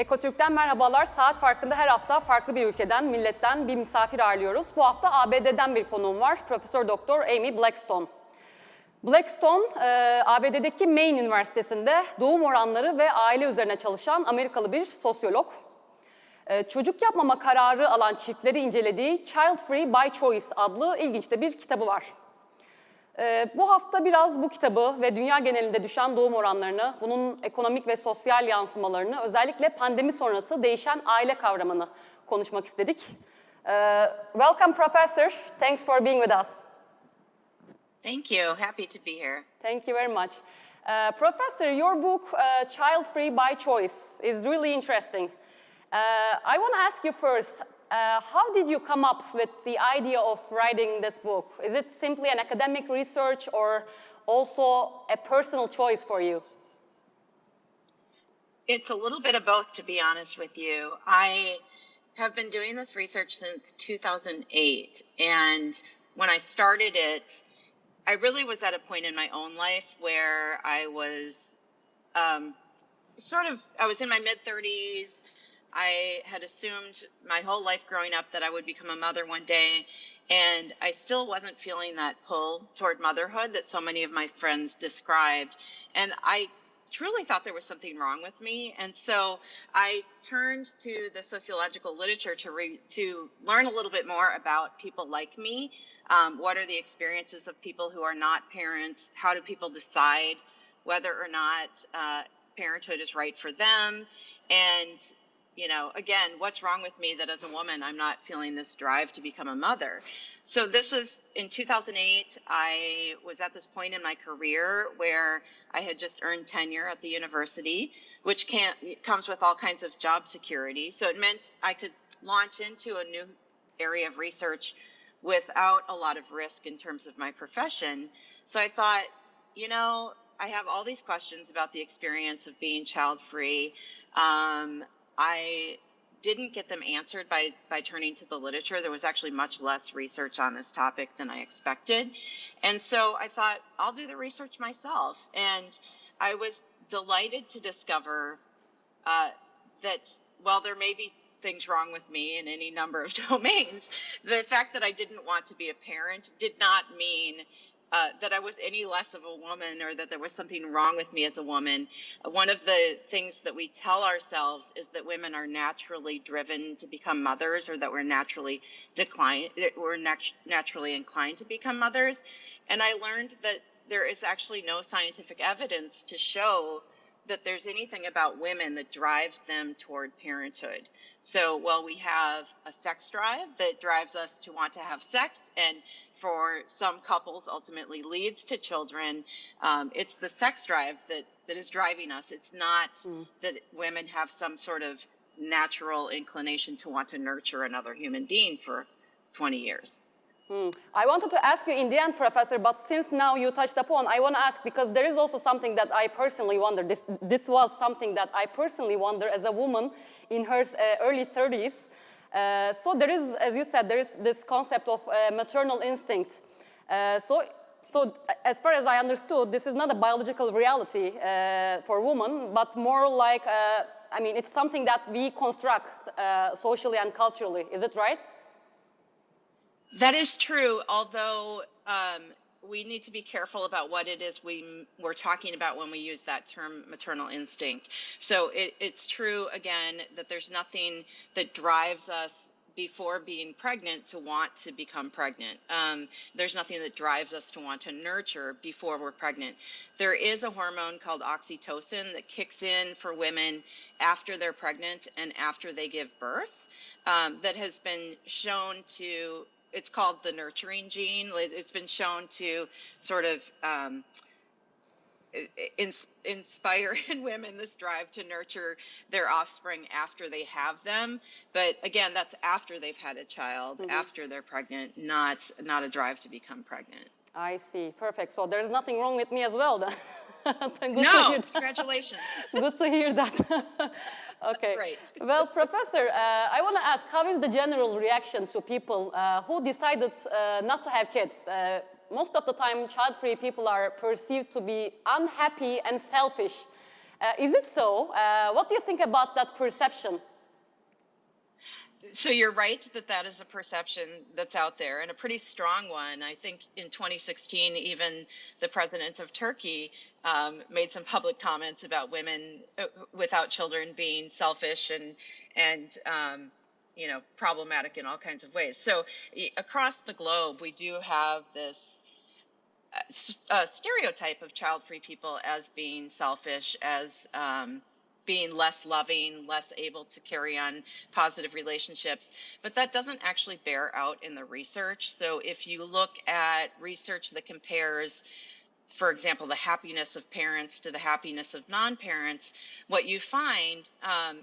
Ekotürk'ten merhabalar. Saat Farkı'nda her hafta farklı bir ülkeden, milletten bir misafir ağırlıyoruz. Bu hafta ABD'den bir konuğum var. Profesör Doktor Amy Blackstone. Blackstone, ABD'deki Maine Üniversitesi'nde doğum oranları ve aile üzerine çalışan Amerikalı bir sosyolog. Çocuk yapmama kararı alan çiftleri incelediği Child Free by Choice adlı ilginç de bir kitabı var. Bu hafta biraz bu kitabı ve dünya genelinde düşen doğum oranlarını, bunun ekonomik ve sosyal yansımalarını, özellikle pandemi sonrası değişen aile kavramını konuşmak istedik. Welcome, Professor. Thanks for being with us. Thank you. Happy to be here. Thank you very much. Professor, your book, Child Free by Choice, is really interesting. I want to ask you first, how did you come up with the idea of writing this book? Is it simply an academic research or also a personal choice for you? It's a little bit of both, to be honest with you. I have been doing this research since 2008, and when I started it, I really was at a point in my own life where I was I was in my mid-30s. I had assumed my whole life growing up that I would become a mother one day, and I still wasn't feeling that pull toward motherhood that so many of my friends described. And I truly thought there was something wrong with me. And so I turned to the sociological literature to learn a little bit more about people like me. What are the experiences of people who are not parents? How do people decide whether or not parenthood is right for them? And you know, again, what's wrong with me that as a woman, I'm not feeling this drive to become a mother? So this was in 2008. I was at this point in my career where I had just earned tenure at the university, which comes with all kinds of job security. So it meant I could launch into a new area of research without a lot of risk in terms of my profession. So I thought, you know, I have all these questions about the experience of being child-free. I didn't get them answered by turning to the literature. There was actually much less research on this topic than I expected. And so I thought, I'll do the research myself. And I was delighted to discover that while there may be things wrong with me in any number of domains, the fact that I didn't want to be a parent did not mean that I was any less of a woman or that there was something wrong with me as a woman. One of the things that we tell ourselves is that women are naturally driven to become mothers, or that we're naturally naturally inclined to become mothers. And I learned that there is actually no scientific evidence to show that there's anything about women that drives them toward parenthood. So while we have a sex drive that drives us to want to have sex, and for some couples ultimately leads to children, it's the sex drive that is driving us. It's not that women have some sort of natural inclination to want to nurture another human being for 20 years. I wanted to ask you in the end, Professor, but since now you touched upon, I want to ask, because there is also something that I personally wonder. This was something that I personally wonder as a woman in her early 30s. So there is, as you said, there is this concept of maternal instinct. So as far as I understood, this is not a biological reality for women, but more like, I mean, it's something that we construct socially and culturally. Is it right? That is true, although we need to be careful about what it is we're talking about when we use that term maternal instinct. So it's true, again, that there's nothing that drives us before being pregnant to want to become pregnant. There's nothing that drives us to want to nurture before we're pregnant. There is a hormone called oxytocin that kicks in for women after they're pregnant and after they give birth that has been shown to, it's called the nurturing gene. It's been shown to sort of inspire in women this drive to nurture their offspring after they have them. But again, that's after they've had a child, after they're pregnant, not a drive to become pregnant. I see. Perfect. So there's nothing wrong with me as well then. No, congratulations. Good to hear that. Okay. Great. Well, Professor, I want to ask, how is the general reaction to people who decided not to have kids? Most of the time, child-free people are perceived to be unhappy and selfish. Is it so? What do you think about that perception? So you're right that that is a perception that's out there, and a pretty strong one. I think in 2016, even the president of Turkey made some public comments about women without children being selfish and problematic in all kinds of ways. So across the globe, we do have this stereotype of child-free people as being selfish, as being less loving, less able to carry on positive relationships. But that doesn't actually bear out in the research. So if you look at research that compares, for example, the happiness of parents to the happiness of non-parents, what you find,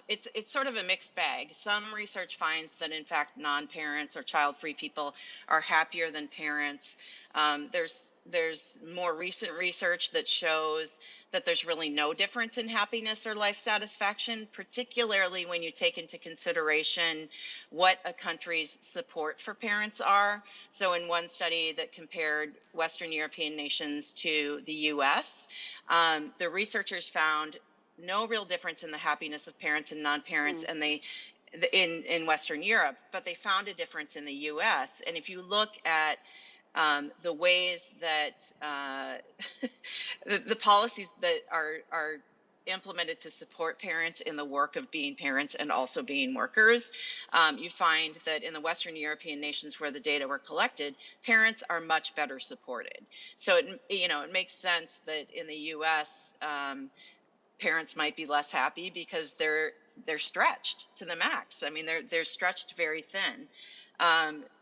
it's sort of a mixed bag. Some research finds that, in fact, non-parents or child-free people are happier than parents. There's more recent research that shows that there's really no difference in happiness or life satisfaction, particularly when you take into consideration what a country's support for parents are. So in one study that compared Western European nations to the US, the researchers found no real difference in the happiness of parents and non-parents, and in Western Europe, but they found a difference in the US. And if you look at the ways that the policies that are implemented to support parents in the work of being parents and also being workers, you find that in the Western European nations where the data were collected, parents are much better supported. So it makes sense that in the U.S. Parents might be less happy because they're stretched to the max. I mean, they're stretched very thin.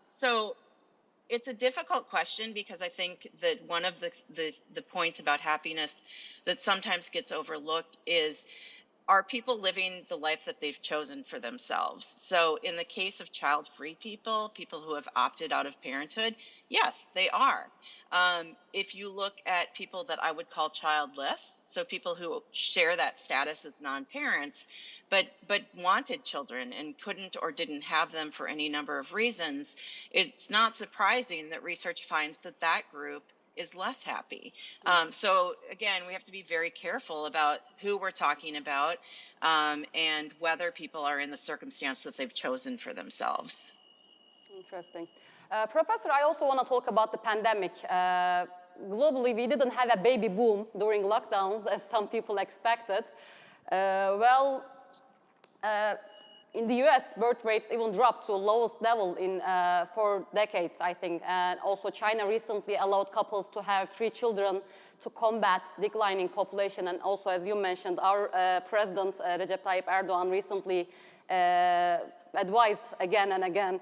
So it's a difficult question because I think that one of the points about happiness that sometimes gets overlooked is, are people living the life that they've chosen for themselves? So in the case of child-free people who have opted out of parenthood, yes, they are. If you look at people that I would call childless, so people who share that status as non-parents, but wanted children and couldn't or didn't have them for any number of reasons, it's not surprising that research finds that that group is less happy. So again, we have to be very careful about who we're talking about and whether people are in the circumstance that they've chosen for themselves. Interesting. Professor, I also want to talk about the pandemic. Globally, we didn't have a baby boom during lockdowns as some people expected. In the US, birth rates even dropped to lowest level in 4 decades, I think. And also China recently allowed couples to have 3 children to combat declining population. And also, as you mentioned, our president, Recep Tayyip Erdogan, recently advised again and again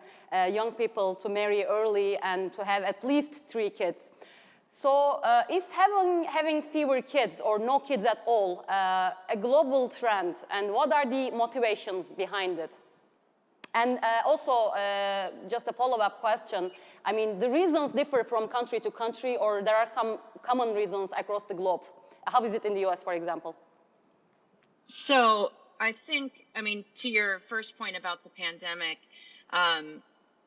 young people to marry early and to have at least 3 kids. So is having fewer kids or no kids at all a global trend, and what are the motivations behind it? And also, just a follow-up question, I mean, the reasons differ from country to country, or there are some common reasons across the globe? How is it in the US, for example? So I think, to your first point about the pandemic,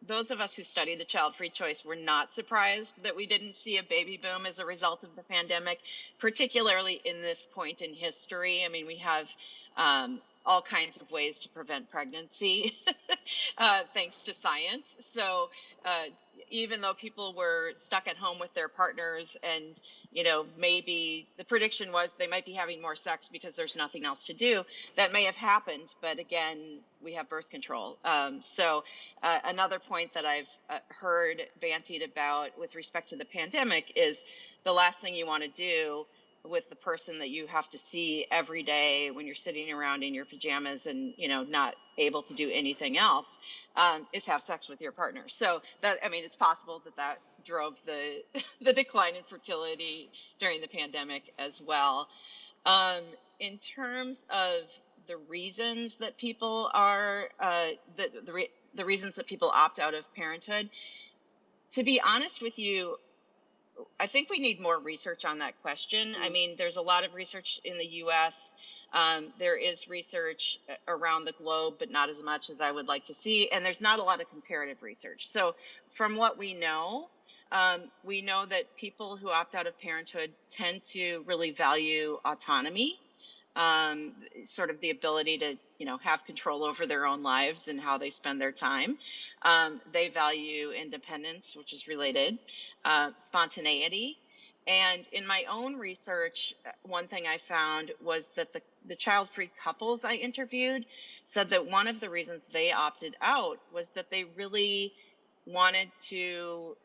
those of us who study the child-free choice were not surprised that we didn't see a baby boom as a result of the pandemic, particularly in this point in history. I mean, we have all kinds of ways to prevent pregnancy, thanks to science. So even though people were stuck at home with their partners and, maybe the prediction was they might be having more sex because there's nothing else to do, that may have happened. But again, we have birth control. So another point that I've heard bantied about with respect to the pandemic is the last thing you want to do with the person that you have to see every day when you're sitting around in your pajamas and, not able to do anything else, is have sex with your partner. So that, it's possible that drove the decline in fertility during the pandemic as well. In terms of the reasons that people are, the reasons that people opt out of parenthood, to be honest with you, I think we need more research on that question. There's a lot of research in the U.S. There is research around the globe, but not as much as I would like to see. And there's not a lot of comparative research. So from what we know that people who opt out of parenthood tend to really value autonomy. sort of the ability to, have control over their own lives and how they spend their time. They value independence, which is related, spontaneity. And in my own research, one thing I found was that the child-free couples I interviewed said that one of the reasons they opted out was that they really wanted to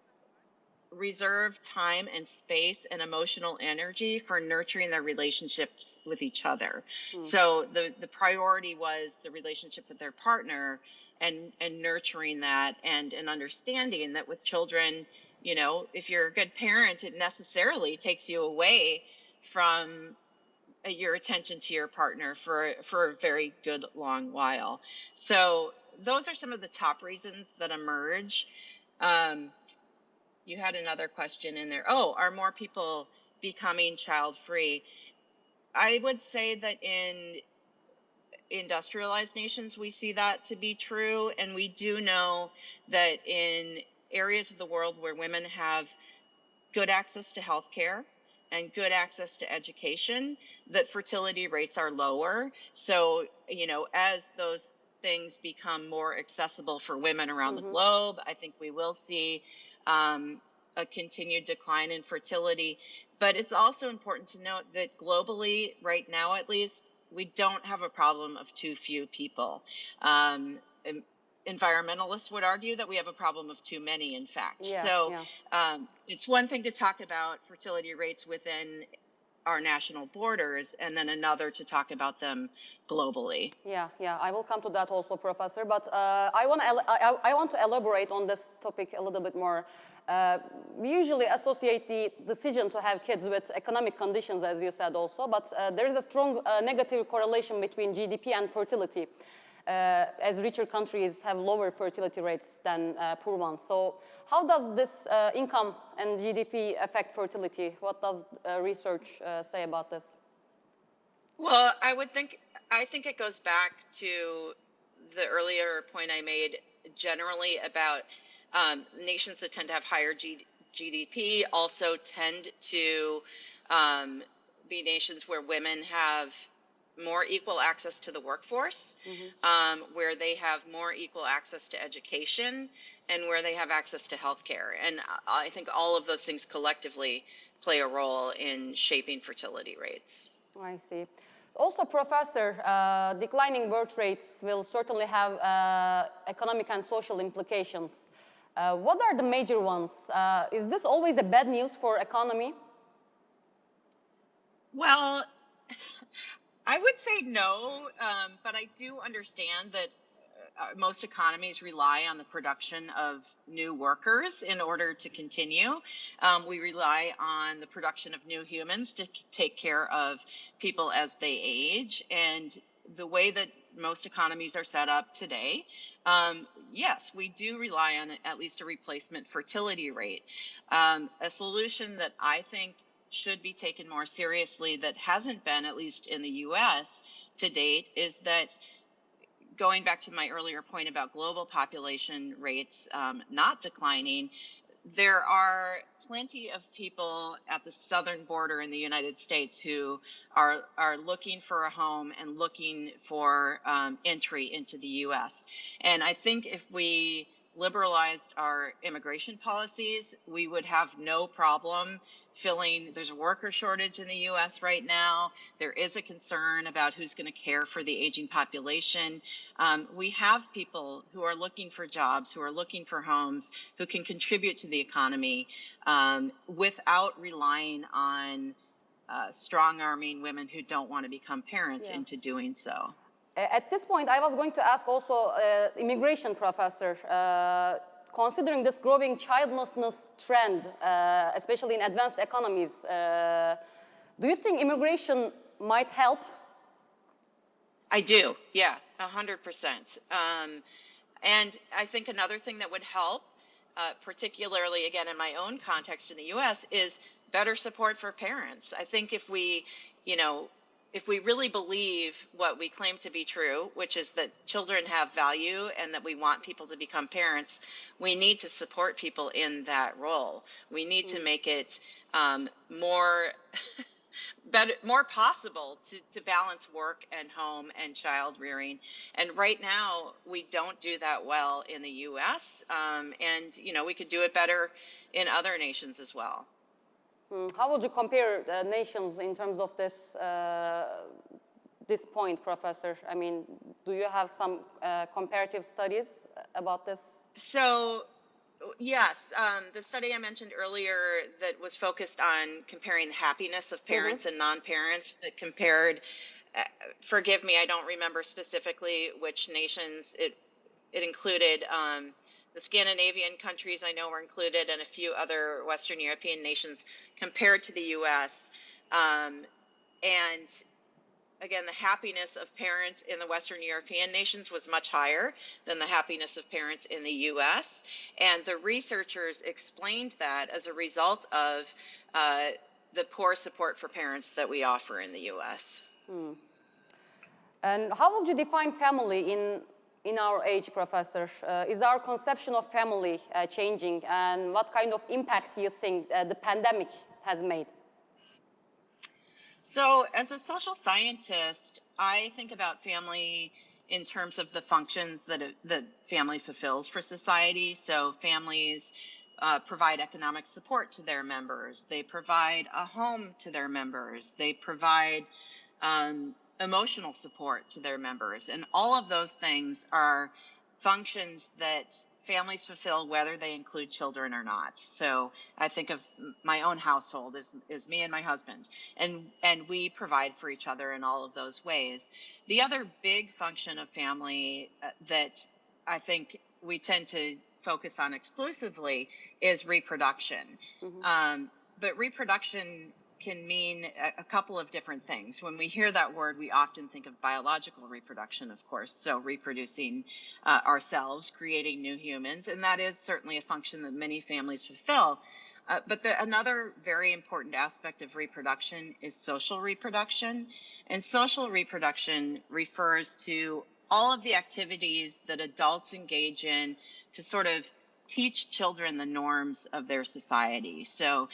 reserve time and space and emotional energy for nurturing their relationships with each other. So the priority was the relationship with their partner and nurturing that and an understanding that with children, if you're a good parent, it necessarily takes you away from your attention to your partner for a very good long while. So those are some of the top reasons that emerge. You had another question in there. Oh, are more people becoming child-free? I would say that in industrialized nations, we see that to be true. And we do know that in areas of the world where women have good access to healthcare and good access to education, that fertility rates are lower. So, as those things become more accessible for women around the globe, I think we will see a continued decline in fertility. But it's also important to note that globally, right now at least, we don't have a problem of too few people. Environmentalists would argue that we have a problem of too many, in fact. It's one thing to talk about fertility rates within our national borders, and then another to talk about them globally. Yeah, I will come to that also, Professor. But I want to elaborate on this topic a little bit more. We usually associate the decision to have kids with economic conditions, as you said also, but there is a strong negative correlation between GDP and fertility, as richer countries have lower fertility rates than poor ones. So how does this income and GDP affect fertility? What does research say about this? Well, I think it goes back to the earlier point I made generally about nations that tend to have higher GDP also tend to be nations where women have more equal access to the workforce, where they have more equal access to education, and where they have access to healthcare. And I think all of those things collectively play a role in shaping fertility rates. I see. Also, Professor, declining birth rates will certainly have economic and social implications. What are the major ones? Is this always a bad news for economy? Well, I would say no, but I do understand that most economies rely on the production of new workers in order to continue. We rely on the production of new humans to take care of people as they age. And the way that most economies are set up today, yes, we do rely on at least a replacement fertility rate. A solution that I think should be taken more seriously that hasn't been, at least in the US to date, is that going back to my earlier point about global population rates not declining, there are plenty of people at the southern border in the United States who are looking for a home and looking for entry into the US. And I think if we liberalized our immigration policies, we would have no problem filling. There's a worker shortage in the US right now. There is a concern about who's going to care for the aging population. We have people who are looking for jobs, who are looking for homes, who can contribute to the economy without relying on strong-arming women who don't want to become parents into doing so. At this point, I was going to ask also immigration, Professor. Considering this growing childlessness trend, especially in advanced economies, do you think immigration might help? I do, yeah, 100%. And I think another thing that would help, particularly, again, in my own context in the U.S., is better support for parents. I think if we really believe what we claim to be true, which is that children have value and that we want people to become parents, we need to support people in that role. We need to make it more better, more possible to balance work and home and child rearing. And right now, we don't do that well in the U.S. And we could do it better in other nations as well. How would you compare nations in terms of this point, Professor? I mean, do you have some comparative studies about this? So, yes, the study I mentioned earlier that was focused on comparing the happiness of parents and non-parents, that compared, forgive me, I don't remember specifically which nations it included. The Scandinavian countries I know were included, and a few other Western European nations compared to the U.S. And again, the happiness of parents in the Western European nations was much higher than the happiness of parents in the U.S. And the researchers explained that as a result of the poor support for parents that we offer in the U.S. And how would you define family in our age, Professor? Is our conception of family changing? And what kind of impact do you think the pandemic has made? So, as a social scientist, I think about family in terms of the functions that family fulfills for society. So, families provide economic support to their members. They provide a home to their members. They provide emotional support to their members. And all of those things are functions that families fulfill whether they include children or not. So I think of my own household as me and my husband, and we provide for each other in all of those ways. The other big function of family that I think we tend to focus on exclusively is reproduction. But reproduction can mean a couple of different things. When we hear that word, we often think of biological reproduction, of course, so reproducing ourselves, creating new humans, and that is certainly a function that many families fulfill. But another very important aspect of reproduction is social reproduction, and social reproduction refers to all of the activities that adults engage in to sort of teach children the norms of their society. So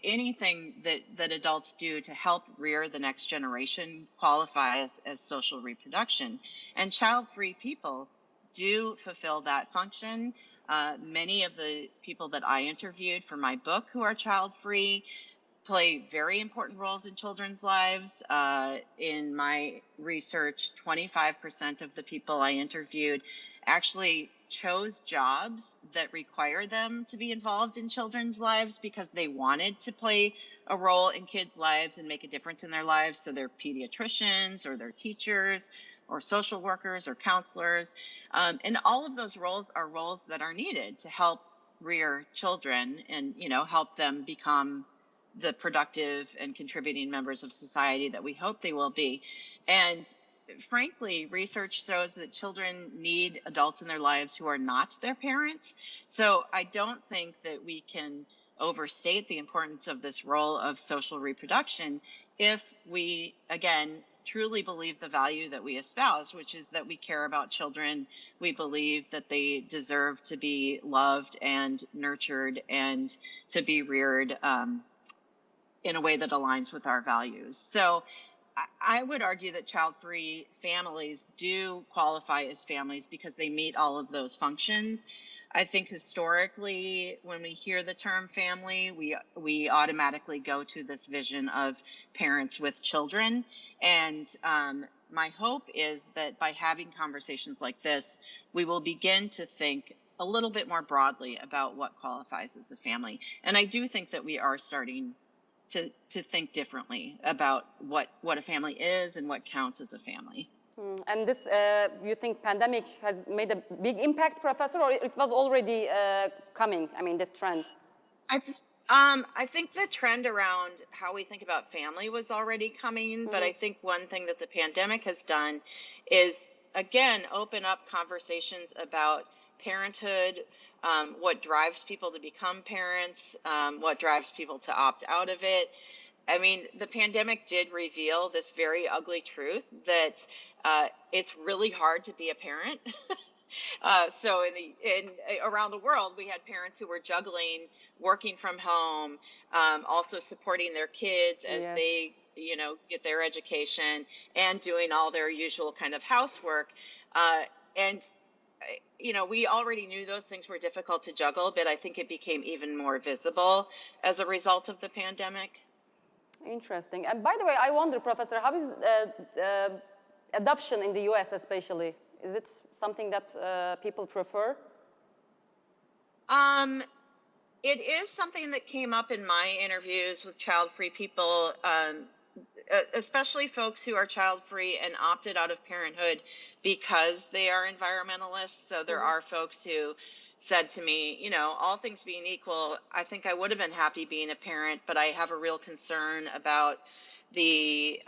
anything that adults do to help rear the next generation qualifies as social reproduction. And child-free people do fulfill that function. Many of the people that I interviewed for my book who are child-free play very important roles in children's lives. In my research, 25% of the people I interviewed actually chose jobs that require them to be involved in children's lives because they wanted to play a role in kids' lives and make a difference in their lives. So they're pediatricians or they're teachers or social workers or counselors. And all of those roles are roles that are needed to help rear children and, help them become the productive and contributing members of society that we hope they will be. And frankly, research shows that children need adults in their lives who are not their parents. So I don't think that we can overstate the importance of this role of social reproduction if we, again, truly believe the value that we espouse, which is that we care about children. We believe that they deserve to be loved and nurtured and to be reared in a way that aligns with our values. So I would argue that child-free families do qualify as families because they meet all of those functions. I think historically, when we hear the term family, we automatically go to this vision of parents with children. And my hope is that by having conversations like this, we will begin to think a little bit more broadly about what qualifies as a family. And I do think that we are starting to think differently about what a family is and what counts as a family. And this, you think pandemic has made a big impact, Professor, or it was already coming, this trend? I think the trend around how we think about family was already coming, but I think one thing that the pandemic has done is, again, open up conversations about parenthood, what drives people to become parents, what drives people to opt out of it. The pandemic did reveal this very ugly truth that it's really hard to be a parent. So around the world, we had parents who were juggling, working from home, also supporting their kids as Yes. they, get their education and doing all their usual kind of housework. And we already knew those things were difficult to juggle, but I think it became even more visible as a result of the pandemic. Interesting. And by the way, I wonder, Professor, how is adoption in the US especially? Is it something that people prefer? It is something that came up in my interviews with child-free people, especially folks who are child-free and opted out of parenthood because they are environmentalists. So there are folks who said to me, all things being equal, I think I would have been happy being a parent, but I have a real concern about the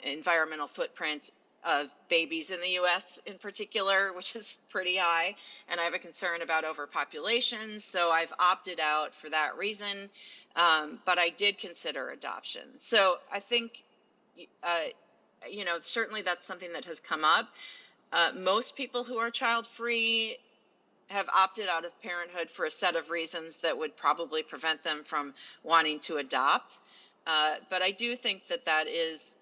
environmental footprint of babies in the U.S. in particular, which is pretty high, and I have a concern about overpopulation, so I've opted out for that reason, but I did consider adoption. So I think, certainly that's something that has come up. Most people who are child-free have opted out of parenthood for a set of reasons that would probably prevent them from wanting to adopt, but I do think that is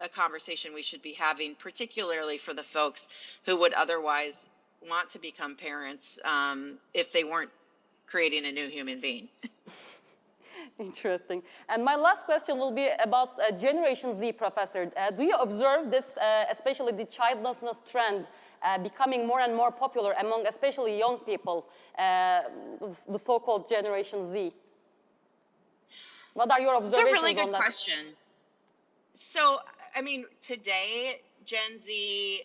a conversation we should be having, particularly for the folks who would otherwise want to become parents if they weren't creating a new human being. Interesting. And my last question will be about Generation Z, Professor. Do you observe this, especially the childlessness trend, becoming more and more popular among especially young people, the so-called Generation Z? What are your observations on that? It's a really good question. So, today, Gen Z,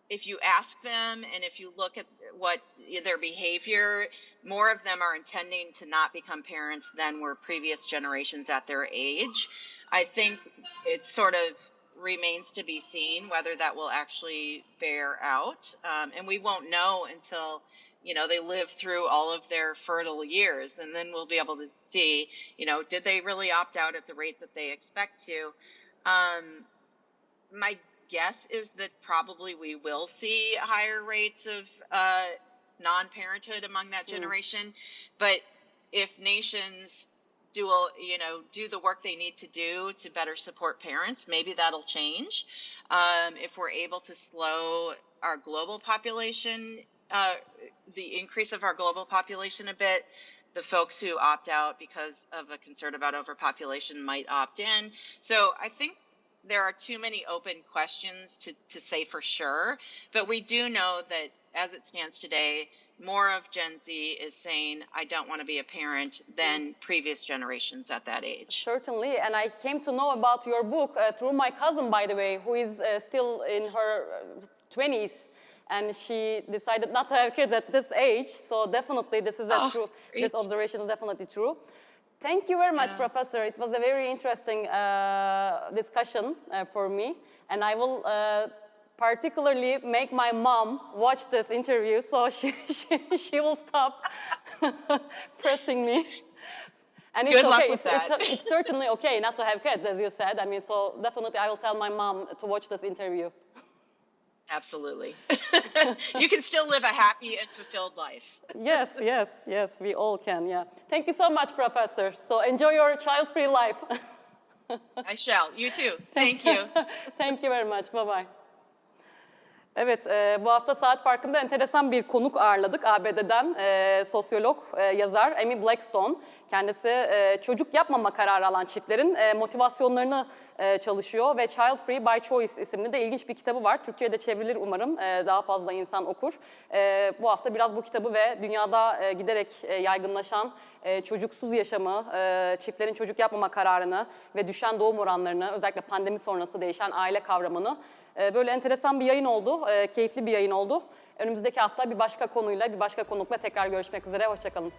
if you ask them and if you look at what their behavior, more of them are intending to not become parents than were previous generations at their age. I think it sort of remains to be seen whether that will actually bear out. And we won't know until they live through all of their fertile years, and then we'll be able to see, did they really opt out at the rate that they expect to? My guess is that probably we will see higher rates of non-parenthood among that generation. But if nations do the work they need to do to better support parents, maybe that'll change. If we're able to slow our global population, the increase of our global population a bit, the folks who opt out because of a concern about overpopulation might opt in. So I think there are too many open questions to say for sure, but we do know that as it stands today, more of Gen Z is saying, I don't want to be a parent than previous generations at that age. Certainly, and I came to know about your book through my cousin, by the way, who is still in her 20s, and she decided not to have kids at this age, so definitely this is true. Great. This observation is definitely true. Thank you very much, Professor. It was a very interesting discussion for me, and I will particularly make my mom watch this interview so she will stop pressing me. And it's Good luck okay. with that. It's certainly okay not to have kids, as you said. So definitely I will tell my mom to watch this interview. Absolutely. You can still live a happy and fulfilled life. Yes, we all can, yeah. Thank you so much, Professor. So enjoy your child-free life. I shall. You too. Thank you. Thank you very much. Bye-bye. Evet, bu hafta Saat Farkı'nda enteresan bir konuk ağırladık ABD'den. Sosyolog, yazar Amy Blackstone. Kendisi çocuk yapmama kararı alan çiftlerin motivasyonlarını çalışıyor ve Child Free by Choice isimli de ilginç bir kitabı var. Türkçe'ye de çevrilir umarım. Daha fazla insan okur. Bu hafta biraz bu kitabı ve dünyada giderek yaygınlaşan çocuksuz yaşamı, çiftlerin çocuk yapmama kararını ve düşen doğum oranlarını, özellikle pandemi sonrası değişen aile kavramını, böyle enteresan bir yayın oldu, keyifli bir yayın oldu. Önümüzdeki hafta bir başka konuyla, bir başka konukla tekrar görüşmek üzere. Hoşça kalın.